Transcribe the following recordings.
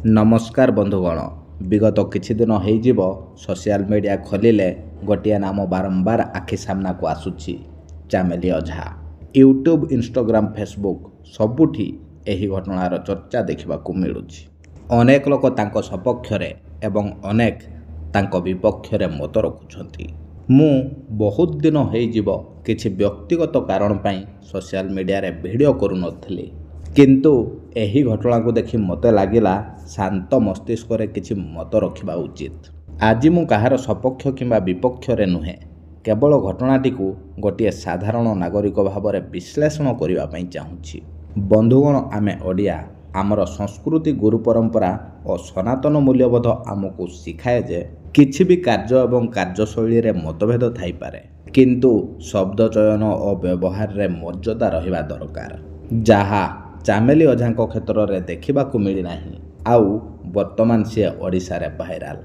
नमस्कार बंधुगण विगत किछि दिन हो सोशल मीडिया खोलिले गोटे नाम बारंबार आखि सामना को आसुछि चामेली ओझा। यूट्यूब इंस्टाग्राम फेसबुक सबुठी एही घटनार चर्चा देखा मिलुछि। अनेक लोक तांको सपक्षरे एवं अनेक तांको विपक्षरे मत रखुछंती। मु बहुत दिन हो किछि व्यक्तिगत कारण पई सोशल मीडिया रे वीडियो करू नथली, किंतु एही घटना को देखि मते लागिला शांत मस्तिष्क रे किछि मत रखिबा उचित। आज मु कहार सपक्ष किंबा विपक्ष रे नुहे, केवल घटनाटी को गोटे साधारण नागरिक भाव में विश्लेषण करबा पई चाहूछि। बंधुगण, आमे ओडिया आमर संस्कृति गुरु परंपरा और सनातन मूल्यबोध आमको शिखाए जे किछि भी कार्य एवं कार्यशैली रे मतभेद थाई पारे, किंतु शब्द चयन और व्यवहार रे मर्यादा रहिबा दरकार, जहा चामेली ओझाଙ୍କ क्षेत्र देखा मिली नाही। आउ वर्तमान सी ओडिशा रे भाइराल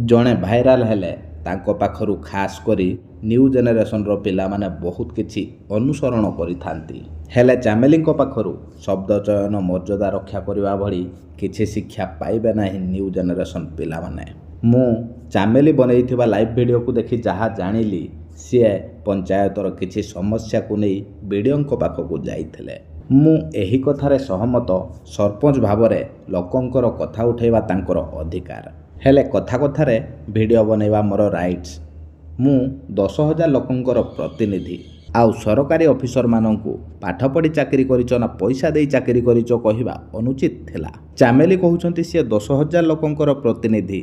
जड़े भाइराल हेले तांको पाखरु खास करी न्यू जेनेरेशन रो पिला माने बहुत किछि अनुसरण करिथांती, हेले चामेलीଙ୍କ पाखरु शब्द चयन मर्यादा रक्षा करबा भली किछि शिक्षा पाइबे नाही न्यू जेनेरेशन पिला माने। मु चामेली बनैथिबा लाइव वीडियो को देखि जहा जानिली सी पंचायतर किछि समस्या को नै वीडियोଙ୍କ पाखकु जाइथिले। मु एही कथारे सहमत। सरपंच भावरे लोकंकर कथा उठेबा तांकर अधिकार, हेले कथा कथारे वीडियो बनैबा मोर राइट्स। मु 10,000 लोकंकर प्रतिनिधि, आउ सरकारी ऑफिसर मानंकु पाठ पढ़ी चाकरी करिचो ना पैसा देई चाकरी करिचो कहिबा अनुचित थिला। चामेली कहउछंती से 10,000 लोकंकर प्रतिनिधि,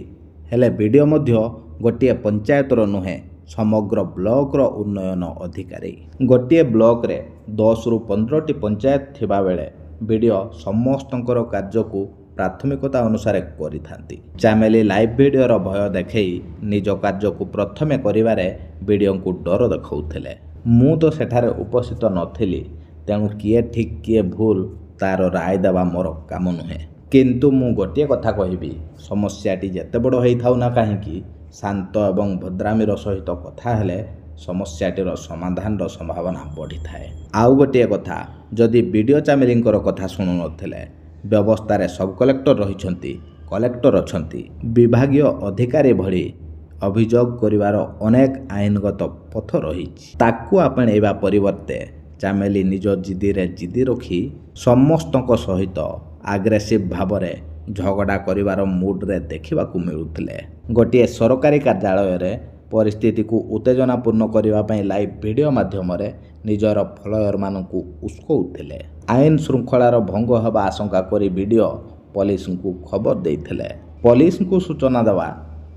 हेले वीडियो मध्य गोटे पंचायतर नुहे समग्र ब्लॉक रो उन्नयन अधिकारी। गोटे ब्लॉक रे 10 रु 15 पंचायत थिबा बेले वीडियो समस्तंकर कार्य को प्राथमिकता अनुसार करिथांती। चामेली लाइव वीडियो रो भय देखई निज कार्य को प्रथमे करिवारे वीडियो को डर देखौथिले। मु तो सेठारे उपस्थित नथिली, तेणु किए ठीक किए भूल तार राय देवा मोर काम नुहे, किंतु मु गोटे कथा कहिबी, समस्याटी जेते बड़ होई थाउ ना काहेकि शांत एवं भद्रामीर सहित कथा हेले समस्याटीर समाधान संभावना बढ़ी थाए। आउ गोटे कथा, जदि वीडियो चामेलींकर कथा शुणु नथिले, व्यवस्था सब कलेक्टर रहिछंती, कलेक्टर अछंती, विभागीय अधिकारी भली अभियोग करिवार अनेक आईनगत पथ रहिछि। ताकू आपणेबा परिवर्ते चामेली निज जिदी रे जिदी रखी समस्तक सहित आग्रेसिव भावरे झगड़ा करिवार मूड रे देखा मिलुथिले। गोटे सरकारी कार्यालय रे परिस्थिति को उत्तेजनापूर्ण करने लाइव वीडियो माध्यम निजर फलोयर मानू उस्कौथिले। आईन श्रृंखलार भंग होगा आशंका करी वीडियो पुलिस को खबर देइथिले। पुलिस को सूचना देवा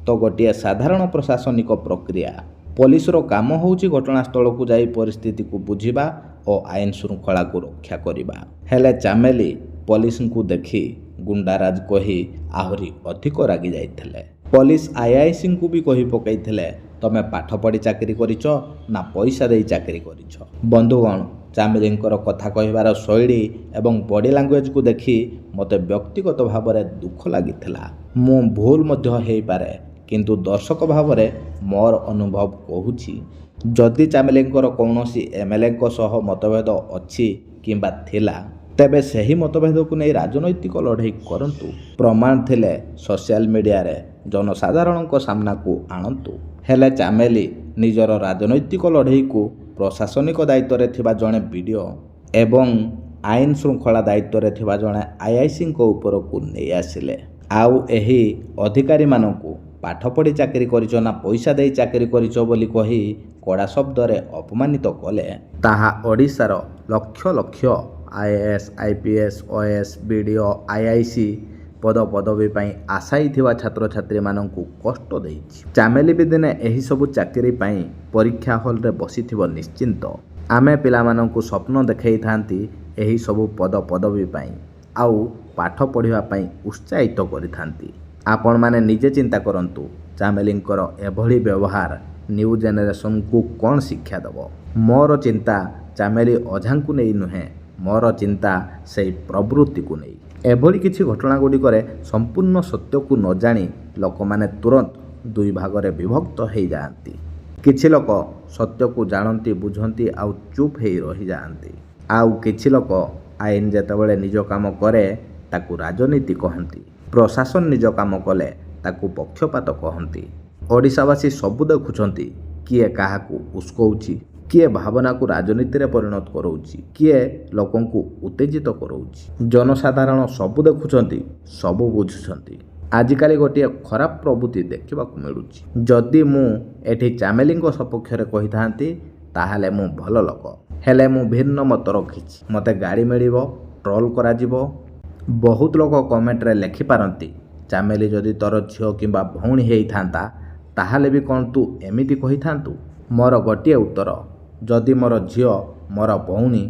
तो गोटे साधारण प्रशासनिक प्रक्रिया। पुलिस रो काम होउची घटनास्थल को जाई परिस्थिति को बुझिबा और आईन श्रृंखला को रक्षा करिबा। हेले चामेली पुलिस को देखी गुंडाराज कही आहरी अधिक रागी जाइथिले। पुलिस आईआईसी को भी कही पकईथिले, तमे पाठ पढ़ी चाकरी करिछ ना पैसा देई चाकरी करिछ। बंधुगण, चामेलींकर कथा कहिबार शैली एवं बॉडी लैंग्वेज को देखी मते व्यक्तिगत भाव में दुख लागिथिला। मु भूल मध्य हेई पारे, किंतु दर्शक भाव में मोर अनुभव कहूछि, जदि चामेलींकर कौनसी एमएलए को सह मतभेद अछि किंबा थिला, तेबे सही मतभेद को नहीं राजनैतिक लड़ाई करंतु। प्रमाण थिले सोशल मीडिया रे जनसाधारण को सामना को आणंतु। हेले चामेली निजर राजनैतिक लड़ाई को प्रशासनिक दायित्व रे थिबा जणे वीडियो एवं आईन श्रृंखला दायित्व रे थिबा जणे आईआईसी को ऊपर को नहीं आसिले। आउ एही अधिकारी मानकु पाठ पढ़ी चाकरी करिछ ना पैसा देई चाकरी करिछ बोली कही कड़ा शब्द रे अपमानित कले। ताहा ओडिशार लक्ष लक्ष IAS IPS OS BDO IIC पद पदवी पाई आशाई थिबा छात्र छात्री मानकु कष्ट देइछि। चामेली भी दिने एही सबु चाकरी पाई परीक्षा हॉल रे बसिथिबो निश्चिंत। आमे पिला मानकु स्वप्न देखै थांती एही सबु पद पदवी पाई, आउ पाठ पढ़िबा पाई उत्साहित करिथांती। आपण माने निजे चिंता करंतु, चामेलींकर एभली व्यवहार न्यू जेनेरेशन को कौन शिक्षा देव। मोर चिंता चामेली ओझांकु नहीं नुहे, मोर चिंता से प्रवृत्ति को नहीं। एभली किछि घटना गुड़िक संपूर्ण सत्य को न जानी लोक माने तुरंत दुई भागरे विभक्त हो जाती। किछि लोक सत्य को जानती बुझंती आउ चुप हो रही जाती, आउ किछि लोक आईन जेतेबेले निज काम करे ତାକୁ ରାଜନୀତି କହନ୍ତି। ପ୍ରଶାସନ ନିଜ କାମ କଲେ ତାକୁ ପକ୍ଷପାତ କହନ୍ତି। ଓଡ଼ିଶାବାସୀ ସବୁ ଦେଖୁଛନ୍ତି, କିଏ କାହାକୁ ଉସ୍କଉଛି, କିଏ ଭାବନାକୁ ରାଜନୀତିରେ ପରିଣତ କରାଉଛି, କିଏ ଲୋକଙ୍କୁ ଉତ୍ତେଜିତ କରାଉଛି। ଜନସାଧାରଣ ସବୁ ଦେଖୁଛନ୍ତି, ସବୁ ବୁଝୁଛନ୍ତି। ଆଜିକାଲି ଗୋଟିଏ ଖରାପ ପ୍ରବୃତ୍ତି ଦେଖିବାକୁ ମିଳୁଛି। ଯଦି ମୁଁ ଏଠି ଚାମେଲିଙ୍କ ସପକ୍ଷରେ କହିଥାନ୍ତି ତାହେଲେ ମୁଁ ଭଲ ଲୋକ, ହେଲେ ମୁଁ ଭିନ୍ନ ମତ ରଖିଛି, ମୋତେ ଗାଳି ମିଳିବ, ଟ୍ରୋଲ୍ କରାଯିବ। ବହୁତ ଲୋକ କମେଣ୍ଟରେ ଲେଖିପାରନ୍ତି, ଚାମେଲି ଯଦି ତୋର ଝିଅ କିମ୍ବା ଭଉଣୀ ହେଇଥାନ୍ତା ତାହେଲେ ବି କ'ଣ ତୁ ଏମିତି କହିଥାନ୍ତୁ? ମୋର ଗୋଟିଏ ଉତ୍ତର, ଯଦି ମୋର ଝିଅ, ମୋର ଭଉଣୀ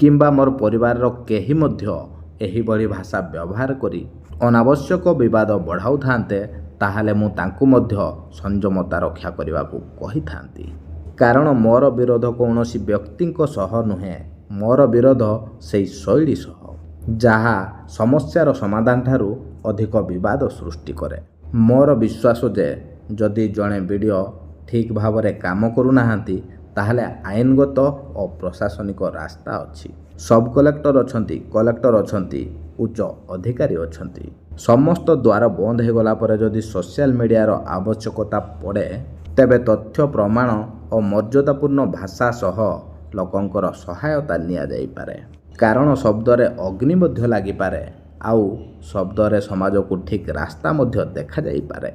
କିମ୍ବା ମୋର ପରିବାରର କେହି ମଧ୍ୟ ଏହିଭଳି ଭାଷା ବ୍ୟବହାର କରି ଅନାବଶ୍ୟକ ବିବାଦ ବଢ଼ାଉଥାନ୍ତେ ତାହେଲେ ମୁଁ ତାଙ୍କୁ ମଧ୍ୟ ସଂଯମତା ରକ୍ଷା କରିବାକୁ କହିଥାନ୍ତି। କାରଣ ମୋର ବିରୋଧ କୌଣସି ବ୍ୟକ୍ତିଙ୍କ ସହ ନୁହେଁ, ମୋର ବିରୋଧ ସେହି ଶୈଳୀ ସହ, ଯାହା ସମସ୍ୟାର ସମାଧାନ ଠାରୁ ଅଧିକ ବିବାଦ ସୃଷ୍ଟି କରେ। ମୋର ବିଶ୍ୱାସ ଯେ ଯଦି ଜଣେ ଭିଡ଼ିଓ ଠିକ୍ ଭାବରେ କାମ କରୁନାହାନ୍ତି ତାହେଲେ ଆଇନଗତ ଓ ପ୍ରଶାସନିକ ରାସ୍ତା ଅଛି। ସବ୍ କଲେକ୍ଟର ଅଛନ୍ତି, କଲେକ୍ଟର ଅଛନ୍ତି, ଉଚ୍ଚ ଅଧିକାରୀ ଅଛନ୍ତି। ସମସ୍ତ ଦ୍ୱାର ବନ୍ଦ ହୋଇଗଲା ପରେ ଯଦି ସୋସିଆଲ ମିଡ଼ିଆର ଆବଶ୍ୟକତା ପଡ଼େ ତେବେ ତଥ୍ୟ ପ୍ରମାଣ ଓ ମର୍ଯ୍ୟାଦାପୂର୍ଣ୍ଣ ଭାଷା ସହ ଲୋକଙ୍କର ସହାୟତା ନିଆଯାଇପାରେ। କାରଣ ଶବ୍ଦରେ ଅଗ୍ନି ମଧ୍ୟ ଲାଗିପାରେ, ଆଉ ଶବ୍ଦରେ ସମାଜକୁ ଠିକ୍ ରାସ୍ତା ମଧ୍ୟ ଦେଖାଯାଇପାରେ।